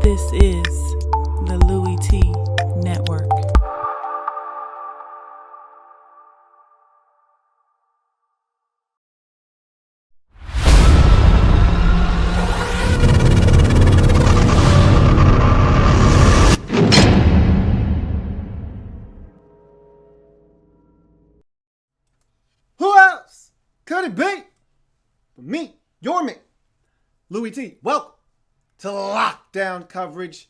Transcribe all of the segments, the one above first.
This is the Louie Tee Network. Who else could it be but me, your man, Louie Tee? Welcome to lockdown coverage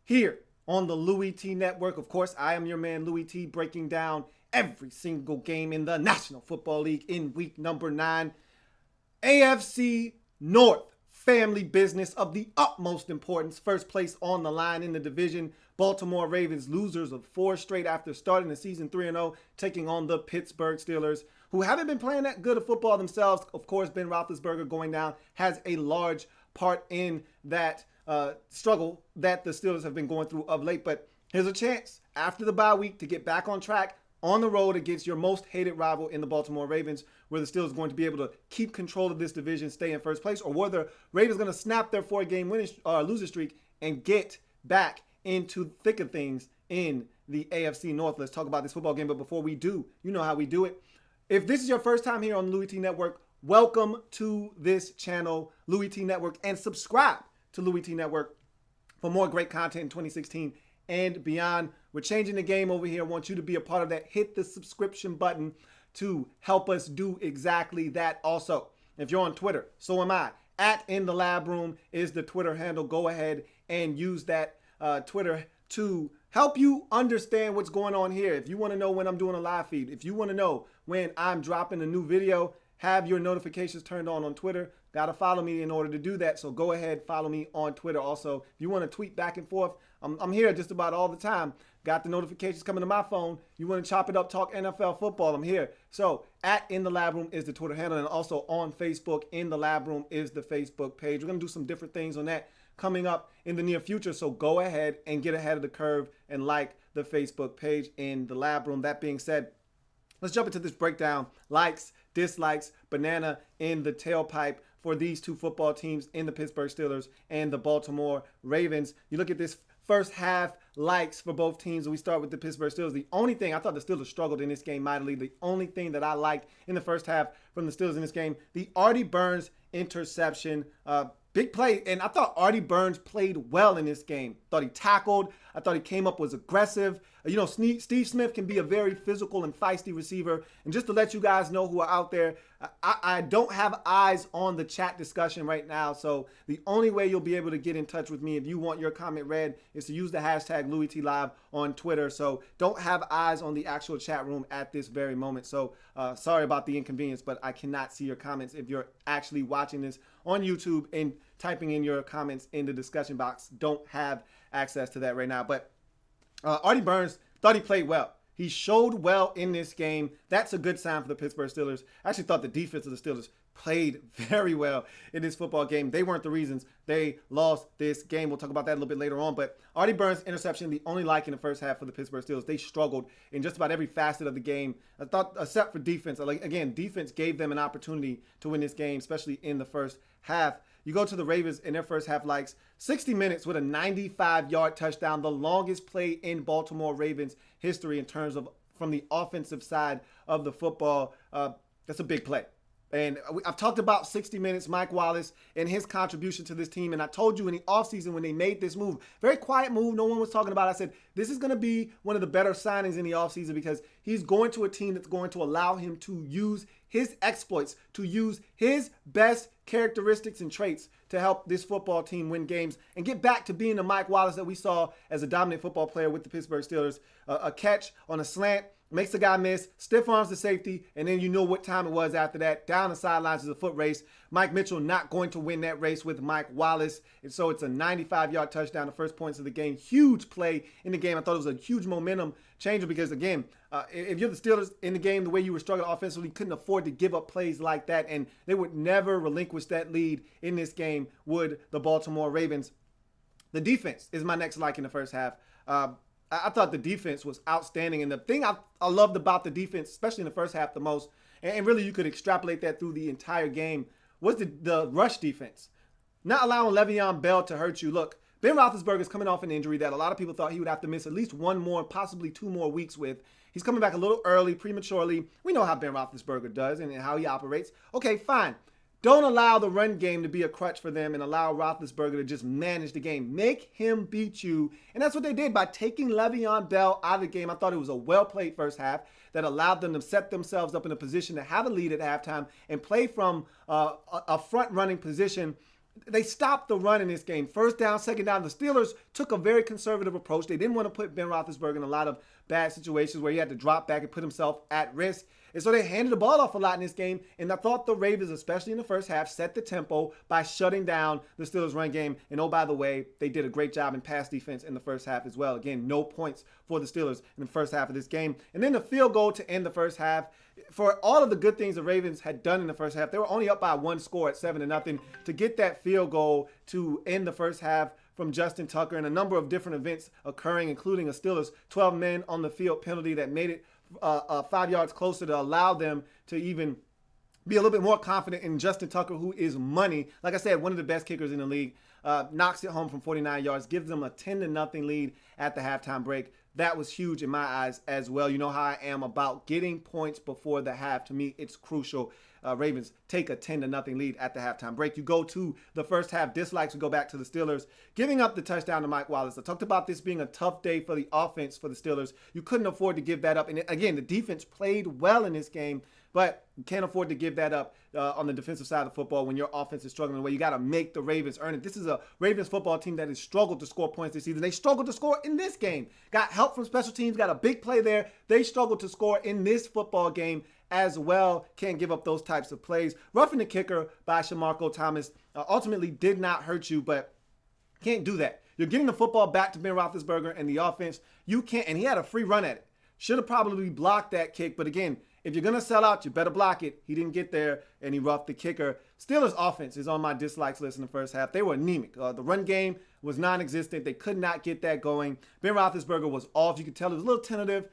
here on the Louie Tee Network. Of course, I am your man, Louie Tee, breaking down every single game in the National Football League in week number 9. AFC North, family business of the utmost importance. First place on the line in the division. Baltimore Ravens, losers of 4 straight after starting the season 3-0, taking on the Pittsburgh Steelers, who haven't been playing that good of football themselves. Of course, Ben Roethlisberger going down has a large part in that struggle that the Steelers have been going through of late. But here's a chance after the bye week to get back on track on the road against your most hated rival in the Baltimore Ravens, where the Steelers are going to be able to keep control of this division, stay in first place, or whether Ravens going to snap their 4-game losing streak and get back into the thick of things in the AFC North. Let's talk about this football game. But before we do, you know how we do it. If this is your first time here on the Louie Tee Network, welcome to this channel, Louie Tee Network, and subscribe to Louie Tee Network for more great content in 2016 and beyond. We're changing the game over here. I want you to be a part of that. Hit the subscription button to help us do exactly that. Also, if you're on Twitter, so am I. At In the Lab Room is the Twitter handle. Go ahead and use that Twitter to help you understand what's going on here. If you want to know when I'm doing a live feed, if you want to know when I'm dropping a new video, have your notifications turned on Twitter. Got to follow me in order to do that. So go ahead, follow me on Twitter. Also, if you want to tweet back and forth, I'm here just about all the time. Got the notifications coming to my phone. You want to chop it up, talk NFL football, I'm here. So at In the Lab Room is the Twitter handle, and also on Facebook, In the Lab Room is the Facebook page. We're going to do some different things on that coming up in the near future. So go ahead and get ahead of the curve and like the Facebook page In the Lab Room. That being said, let's jump into this breakdown. Likes, dislikes, banana in the tailpipe for these two football teams in the Pittsburgh Steelers and the Baltimore Ravens. You look at this first half likes for both teams, and we start with the Pittsburgh Steelers. The only thing, I thought the Steelers struggled in this game mightily. The only thing that I liked in the first half from the Steelers in this game, the Artie Burns interception. Big play, and I thought Artie Burns played well in this game. Thought he tackled. I thought he came up, was aggressive. You know, Steve Smith can be a very physical and feisty receiver. And just to let you guys know who are out there, I don't have eyes on the chat discussion right now. So the only way you'll be able to get in touch with me if you want your comment read is to use the hashtag LouieTeeLive on Twitter. So don't have eyes on the actual chat room at this very moment. So sorry about the inconvenience, but I cannot see your comments if you're actually watching this on YouTube and typing in your comments in the discussion box. Don't have access to that right now. But Artie Burns thought he played well. He showed well in this game. That's a good sign for the Pittsburgh Steelers. I actually thought the defense of the Steelers played very well in this football game. They weren't the reasons they lost this game. We'll talk about that a little bit later on. But Artie Burns' interception, the only like in the first half for the Pittsburgh Steelers. They struggled in just about every facet of the game. I thought, except for defense. Again, defense gave them an opportunity to win this game, especially in the first half. You go to the Ravens in their first half likes, 60 minutes with a 95-yard touchdown, the longest play in Baltimore Ravens history in terms of from the offensive side of the football. That's a big play. And I've talked about 60 Minutes, Mike Wallace, and his contribution to this team. And I told you in the offseason when they made this move, very quiet move, no one was talking about it. I said, this is going to be one of the better signings in the offseason because he's going to a team that's going to allow him to use his exploits, to use his best characteristics and traits to help this football team win games and get back to being the Mike Wallace that we saw as a dominant football player with the Pittsburgh Steelers. A catch on a slant, makes the guy miss, stiff arms the safety, and then you know what time it was after that. Down the sidelines is a foot race. Mike Mitchell not going to win that race with Mike Wallace. And so it's a 95-yard touchdown, the first points of the game. Huge play in the game. I thought it was a huge momentum changer because, again, if you're the Steelers in the game, the way you were struggling offensively, you couldn't afford to give up plays like that. And they would never relinquish that lead in this game, would the Baltimore Ravens. The defense is my next like in the first half. I thought the defense was outstanding. And the thing I loved about the defense, especially in the first half the most, and really you could extrapolate that through the entire game, was the rush defense. Not allowing Le'Veon Bell to hurt you. Look, Ben Roethlisberger is coming off an injury that a lot of people thought he would have to miss at least one more, possibly 2 more weeks with. He's coming back a little early, prematurely. We know how Ben Roethlisberger does and how he operates. Okay, fine. Don't allow the run game to be a crutch for them and allow Roethlisberger to just manage the game. Make him beat you. And that's what they did by taking Le'Veon Bell out of the game. I thought it was a well-played first half that allowed them to set themselves up in a position to have a lead at halftime and play from a front-running position. They stopped the run in this game. First down, second down. The Steelers took a very conservative approach. They didn't want to put Ben Roethlisberger in a lot of bad situations where he had to drop back and put himself at risk. And so they handed the ball off a lot in this game. And I thought the Ravens, especially in the first half, set the tempo by shutting down the Steelers' run game. And oh, by the way, they did a great job in pass defense in the first half as well. Again, no points for the Steelers in the first half of this game. And then the field goal to end the first half. For all of the good things the Ravens had done in the first half, they were only up by 1 score at 7-0. To get that field goal to end the first half from Justin Tucker and a number of different events occurring, including a Steelers 12 men on the field penalty that made it 5 yards closer to allow them to even be a little bit more confident in Justin Tucker, who is money. Like I said, one of the best kickers in the league. Knocks it home from 49 yards, gives them a 10-0 lead at the halftime break. That was huge in my eyes as well. You know how I am about getting points before the half. To me, it's crucial. Ravens take a 10-0 lead at the halftime break. You go to the first half dislikes. We go back to the Steelers giving up the touchdown to Mike Wallace. I talked about this being a tough day for the offense for the Steelers. You couldn't afford to give that up. And again, the defense played well in this game, but you can't afford to give that up on the defensive side of football when your offense is struggling away. You got to make the Ravens earn it. This is a Ravens football team that has struggled to score points this season. They struggled to score in this game. Got help from special teams, got a big play there. They struggled to score in this football game as well. Can't give up those types of plays. Roughing the kicker by Shamarko Thomas ultimately did not hurt you, but can't do that. You're getting the football back to Ben Roethlisberger and the offense. You can't, and he had a free run at it. Should have probably blocked that kick, but again, if you're going to sell out, you better block it. He didn't get there, and he roughed the kicker. Steelers' offense is on my dislikes list in the first half. They were anemic. The run game was non-existent. They could not get that going. Ben Roethlisberger was off. You could tell he was a little tentative.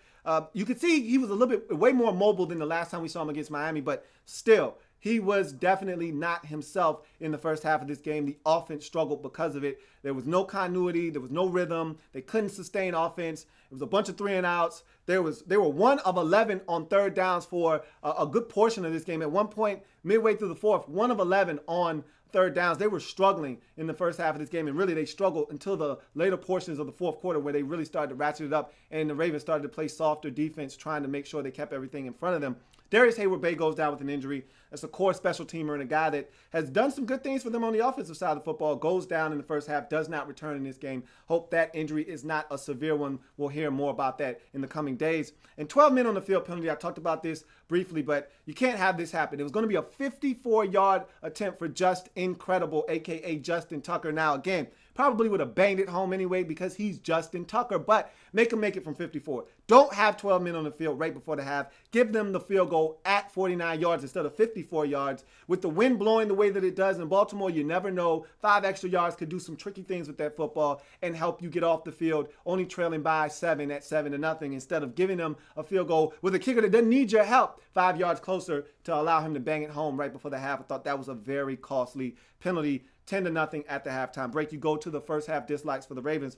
You could see he was a little bit way more mobile than the last time we saw him against Miami, but still, he was definitely not himself in the first half of this game. The offense struggled because of it. There was no continuity. There was no rhythm. They couldn't sustain offense. It was a bunch of 3-and-outs. They were 1 of 11 on third downs for a good portion of this game. At one point, midway through the fourth, 1 of 11 on third downs. They were struggling in the first half of this game, and really they struggled until the later portions of the fourth quarter where they really started to ratchet it up, and the Ravens started to play softer defense, trying to make sure they kept everything in front of them. Darius Hayward-Bay goes down with an injury. That's a core special teamer and a guy that has done some good things for them on the offensive side of football. Goes down in the first half, does not return in this game. Hope that injury is not a severe one. We'll hear more about that in the coming days. And 12 men on the field penalty. I talked about this briefly, but you can't have this happen. It was going to be a 54-yard attempt for Just Incredible, a.k.a. Justin Tucker. Now, again, probably would have banged it home anyway because he's Justin Tucker, but make him make it from 54. Don't have 12 men on the field right before the half. Give them the field goal at 49 yards instead of 54 yards. With the wind blowing the way that it does in Baltimore, you never know. 5 extra yards could do some tricky things with that football and help you get off the field, only trailing by 7 at 7-0 instead of giving them a field goal with a kicker that doesn't need your help 5 yards closer to allow him to bang it home right before the half. I thought that was a very costly penalty. 10-0 at the halftime break. You go to the first half dislikes for the Ravens.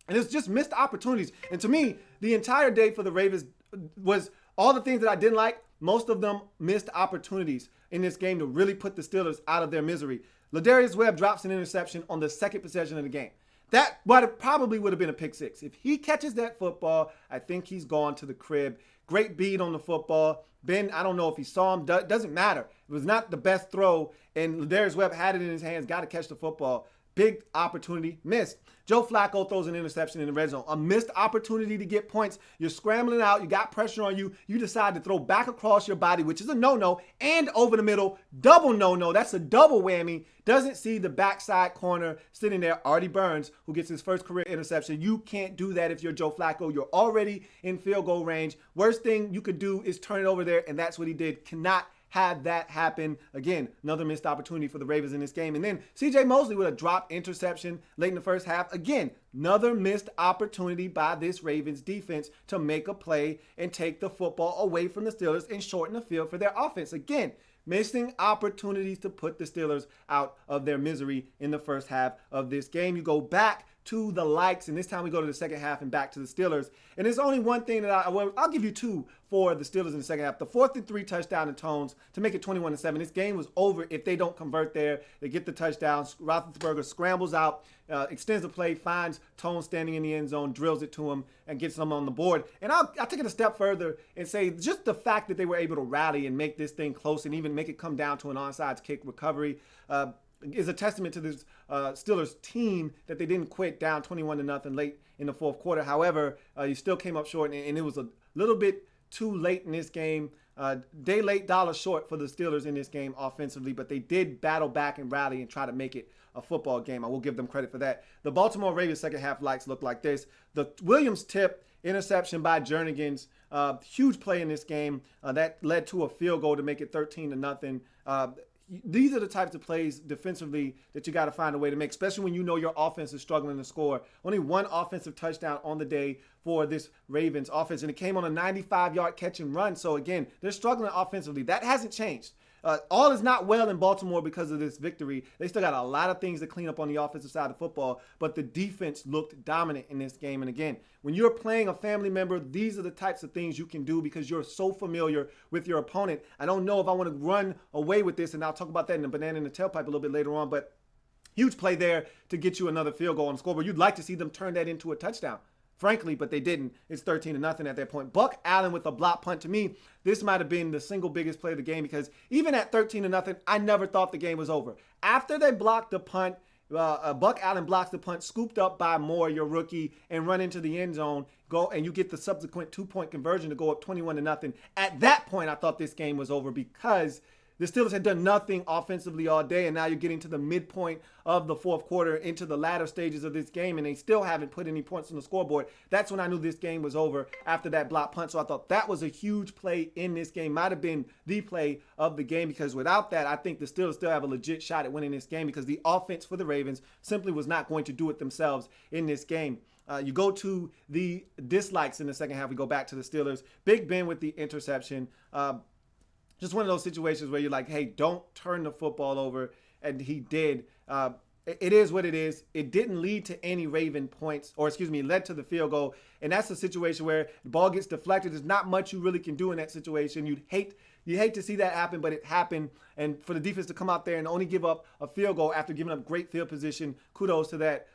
And it's just missed opportunities. And to me, the entire day for the Ravens was all the things that I didn't like. Most of them missed opportunities in this game to really put the Steelers out of their misery. Ladarius Webb drops an interception on the second possession of the game. That probably would have been a pick six. If he catches that football, I think he's gone to the crib. Great beat on the football. Ben, I don't know if he saw him. Doesn't matter. It was not the best throw, and Ladarius Webb had it in his hands, got to catch the football. Big opportunity, missed. Joe Flacco throws an interception in the red zone. A missed opportunity to get points. You're scrambling out. You got pressure on you. You decide to throw back across your body, which is a no-no, and over the middle. Double no-no. That's a double whammy. Doesn't see the backside corner sitting there, Artie Burns, who gets his first career interception. You can't do that if you're Joe Flacco. You're already in field goal range. Worst thing you could do is turn it over there, and that's what he did. Cannot have that happen. Again, another missed opportunity for the Ravens in this game. And then C.J. Mosley with a drop interception late in the first half. Again, another missed opportunity by this Ravens defense to make a play and take the football away from the Steelers and shorten the field for their offense. Again, missing opportunities to put the Steelers out of their misery in the first half of this game. You go back to the likes, and this time we go to the second half and back to the Steelers. And there's only one thing that I'll give you two for the Steelers in the second half. The 4th and 3 touchdown and Tones to make it 21-7. This game was over if they don't convert there. They get the touchdown. Roethlisberger scrambles out, extends the play, finds Tones standing in the end zone, drills it to him, and gets them on the board. And I'll take it a step further and say just the fact that they were able to rally and make this thing close and even make it come down to an onside kick recovery is a testament to this Steelers team that they didn't quit down 21-0 late in the fourth quarter. However, you still came up short, and it was a little bit too late in this game. Day late, dollar short for the Steelers in this game offensively, but they did battle back and rally and try to make it a football game. I will give them credit for that. The Baltimore Ravens second half likes look like this. The Williams tip interception by Jernigan's, huge play in this game that led to a field goal to make it 13-0. These are the types of plays defensively that you got to find a way to make, especially when you know your offense is struggling to score. Only one offensive touchdown on the day for this Ravens offense, and it came on a 95-yard catch and run. So, again, they're struggling offensively. That hasn't changed. All is not well in Baltimore because of this victory. They still got a lot of things to clean up on the offensive side of football, but the defense looked dominant in this game. And again, when you're playing a family member, these are the types of things you can do because you're so familiar with your opponent. I don't know if I want to run away with this, and I'll talk about that in the banana in the tailpipe a little bit later on, but huge play there to get you another field goal on the scoreboard. You'd like to see them turn that into a touchdown. Frankly, but they didn't. It's 13-0 at that point. Buck Allen with a block punt. To me, this might have been the single biggest play of the game because even at 13-0, I never thought the game was over. After they blocked the punt, Buck Allen blocks the punt, scooped up by Moore, your rookie, and run into the end zone. Go and you get the subsequent 2-point conversion to go up 21-0. At that point, I thought this game was over because the Steelers had done nothing offensively all day, and now you're getting to the midpoint of the fourth quarter into the latter stages of this game, and they still haven't put any points on the scoreboard. That's when I knew this game was over after that block punt. So I thought that was a huge play in this game. Might have been the play of the game because without that, I think the Steelers still have a legit shot at winning this game because the offense for the Ravens simply was not going to do it themselves in this game. You go to the dislikes in the second half. We go back to the Steelers. Big Ben with the interception. Just one of those situations where you're like, hey, don't turn the football over. And he did. It is what it is. It didn't lead to any Raven points, led to the field goal. And that's a situation where the ball gets deflected. There's not much you really can do in that situation. You hate to see that happen, but it happened. And for the defense to come out there and only give up a field goal after giving up great field position, kudos to that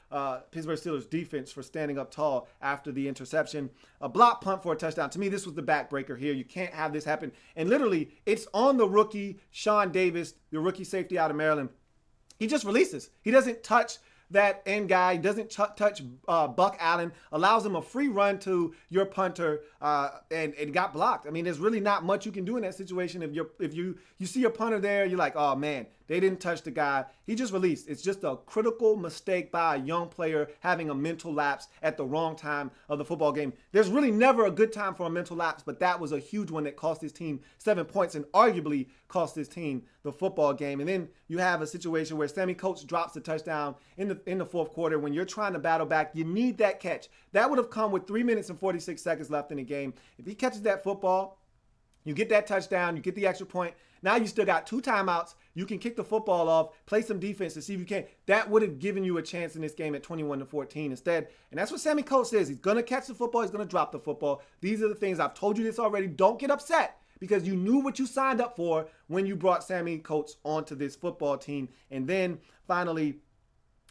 Pittsburgh Steelers defense for standing up tall after the interception. A block punt for a touchdown. To me, this was the backbreaker here. You can't have this happen. And literally, it's on the rookie, Sean Davis, the rookie safety out of Maryland. He just releases. He doesn't touch that end guy. He doesn't touch Buck Allen. Allows him a free run to your punter, and it got blocked. I mean, there's really not much you can do in that situation. If you see your punter there, you're like, oh man, they didn't touch the guy. He just released. It's just a critical mistake by a young player having a mental lapse at the wrong time of the football game. There's really never a good time for a mental lapse, but that was a huge one that cost his team 7 points and arguably cost his team the football game. And then you have a situation where Sammy Coates drops the touchdown in the fourth quarter. When you're trying to battle back, you need that catch. That would have come with 3 minutes and 46 seconds left in the game. If he catches that football, you get that touchdown, you get the extra point. Now you still got 2 timeouts. You can kick the football off, play some defense to see if you can. That would have given you a chance in this game at 21-14 instead. And that's what Sammy Coates says. He's going to catch the football. He's going to drop the football. These are the things. I've told you this already. Don't get upset because you knew what you signed up for when you brought Sammy Coates onto this football team. And then finally,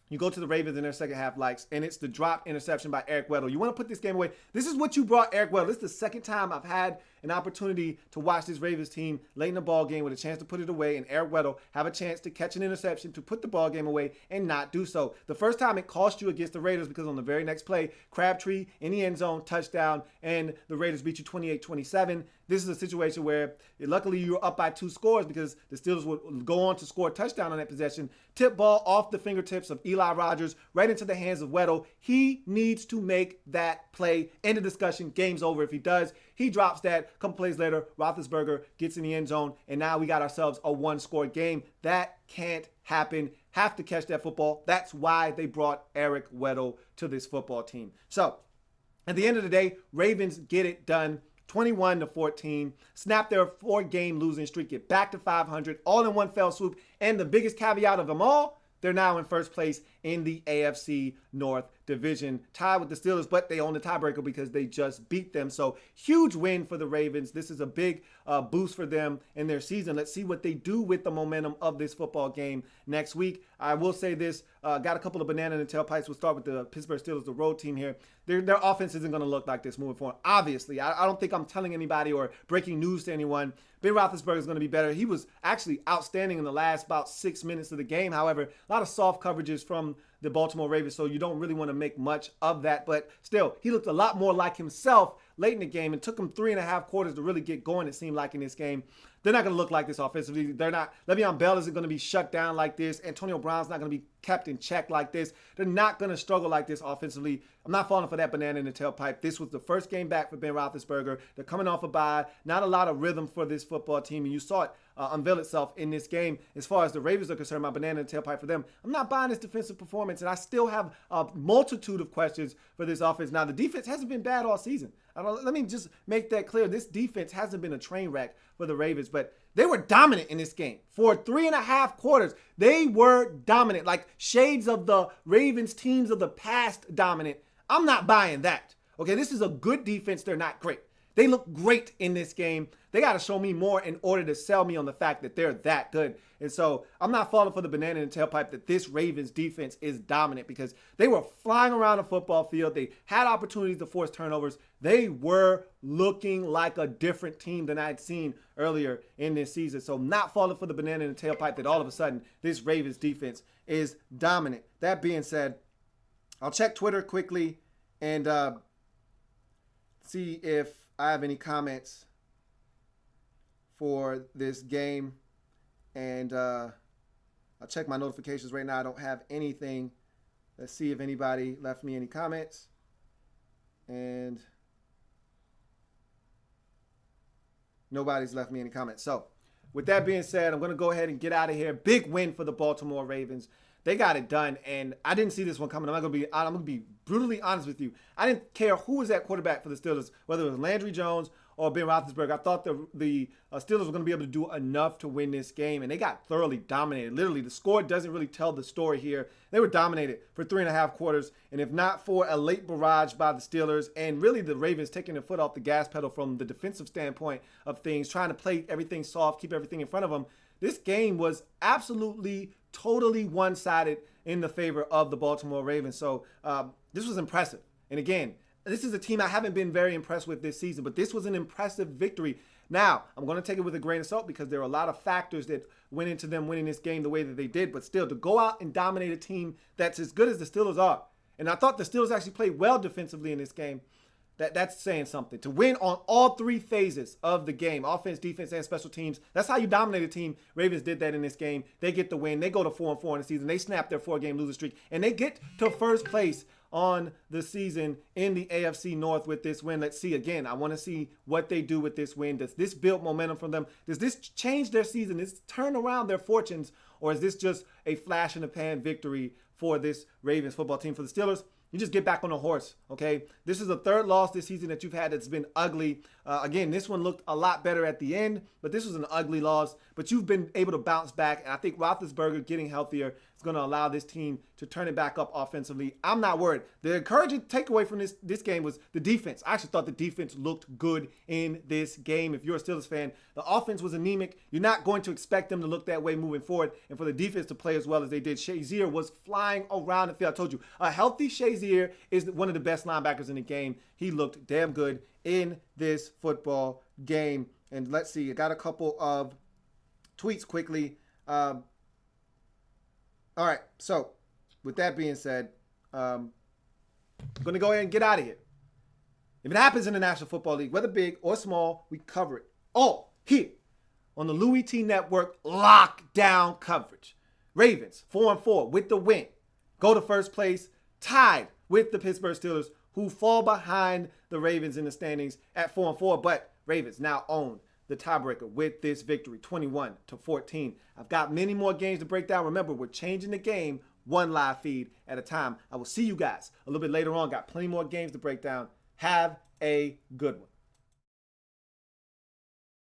you go to the Ravens in their second half likes, and it's the drop interception by Eric Weddle. You want to put this game away. This is what you brought Eric Weddle. This is the second time I've had an opportunity to watch this Ravens team late in the ball game with a chance to put it away, and Eric Weddle have a chance to catch an interception to put the ball game away and not do so. The first time it cost you against the Raiders because on the very next play, Crabtree in the end zone, touchdown, and the Raiders beat you 28-27. This is a situation where luckily you were up by 2 scores because the Steelers would go on to score a touchdown on that possession. Tip ball off the fingertips of Eli Rogers right into the hands of Weddle. He needs to make that play. End of discussion. Game's over. If he does, he drops that. A couple plays later, Roethlisberger gets in the end zone, and now we got ourselves a 1-score game. That can't happen. Have to catch that football. That's why they brought Eric Weddle to this football team. So, at the end of the day, Ravens get it done. 21-14, snap their 4-game losing streak, get back to 500, all in one fell swoop. And the biggest caveat of them all, they're now in first place in the AFC North division, tied with the Steelers, but they own the tiebreaker because they just beat them. So huge win for the Ravens. This is a big boost for them in their season. Let's see what they do with the momentum of this football game next week. I will say this, got a couple of banana in the tailpipes. We'll start with the Pittsburgh Steelers, the road team here. Their offense isn't going to look like this moving forward. Obviously, I don't think I'm telling anybody or breaking news to anyone. Ben Roethlisberger is going to be better. He was actually outstanding in the last about 6 minutes of the game. However, a lot of soft coverages from the Baltimore Ravens, so you don't really want to make much of that. But still, he looked a lot more like himself late in the game. It took him 3.5 quarters to really get going, it seemed like, in this game. They're not going to look like this offensively. They're not. Le'Veon Bell isn't going to be shut down like this. Antonio Brown's not going to be kept in check like this. They're not going to struggle like this offensively. I'm not falling for that banana in the tailpipe. This was the first game back for Ben Roethlisberger. They're coming off a bye. Not a lot of rhythm for this football team, and you saw it unveil itself in this game. As far as the Ravens are concerned, my banana in the tailpipe for them, I'm not buying this defensive performance, and I still have a multitude of questions for this offense. Now, the defense hasn't been bad all season. Let me just make that clear. This defense hasn't been a train wreck for the Ravens, but they were dominant in this game. For 3.5 quarters, they were dominant, like shades of the Ravens teams of the past dominant. I'm not buying that. Okay, this is a good defense. They're not great. They look great in this game. They got to show me more in order to sell me on the fact that they're that good. And so I'm not falling for the banana in the tailpipe that this Ravens defense is dominant, because they were flying around the football field. They had opportunities to force turnovers. They were looking like a different team than I had seen earlier in this season. So I'm not falling for the banana in the tailpipe that all of a sudden this Ravens defense is dominant. That being said, I'll check Twitter quickly and see if I have any comments for this game. And I'll check my notifications right now. I don't have anything. Let's see if anybody left me any comments. And nobody's left me any comments. So with that being said, I'm going to go ahead and get out of here. Big win for the Baltimore Ravens. They got it done, and I didn't see this one coming. I'm going to be brutally honest with you. I didn't care who was at quarterback for the Steelers, whether it was Landry Jones or Ben Roethlisberger. I thought the Steelers were going to be able to do enough to win this game, and they got thoroughly dominated. Literally, the score doesn't really tell the story here. They were dominated for 3.5 quarters, and if not for a late barrage by the Steelers and really the Ravens taking their foot off the gas pedal from the defensive standpoint of things, trying to play everything soft, keep everything in front of them, this game was absolutely, totally one-sided in the favor of the Baltimore Ravens. So this was impressive. And again, this is a team I haven't been very impressed with this season, but this was an impressive victory. Now, I'm going to take it with a grain of salt because there are a lot of factors that went into them winning this game the way that they did. But still, to go out and dominate a team that's as good as the Steelers are, and I thought the Steelers actually played well defensively in this game, that's saying something. To win on all three phases of the game, offense, defense, and special teams, that's how you dominate a team. Ravens did that in this game. They get the win. They go to 4-4 in the season. They snap their 4-game losing streak, and they get to first place on the season in the AFC North with this win. Let's see again. I want to see what they do with this win. Does this build momentum from them? Does this change their season? Does this turn around their fortunes? Or is this just a flash in the pan victory for this Ravens football team? For the Steelers, you just get back on the horse, okay? This is the third loss this season that you've had that's been ugly. Again, this one looked a lot better at the end, but this was an ugly loss. But you've been able to bounce back, and I think Roethlisberger getting healthier is going to allow this team to turn it back up offensively. I'm not worried. The encouraging takeaway from this game was the defense. I actually thought the defense looked good in this game. If you're a Steelers fan, the offense was anemic. You're not going to expect them to look that way moving forward, and for the defense to play as well as they did. Shazier was flying around the field. I told you, a healthy Shazier is one of the best linebackers in the game. He looked damn good in this football game. And let's see, I got a couple of tweets quickly. All right, so with that being said, I'm going to go ahead and get out of here. If it happens in the National Football League, whether big or small, we cover it all here on the Louie Tee Network lockdown coverage. Ravens, 4-4 with the win. Go to first place, tied with the Pittsburgh Steelers, who fall behind the Ravens in the standings at 4-4. But Ravens now own the tiebreaker with this victory, 21-14. I've got many more games to break down. Remember, we're changing the game one live feed at a time. I will see you guys a little bit later on. Got plenty more games to break down. Have a good one.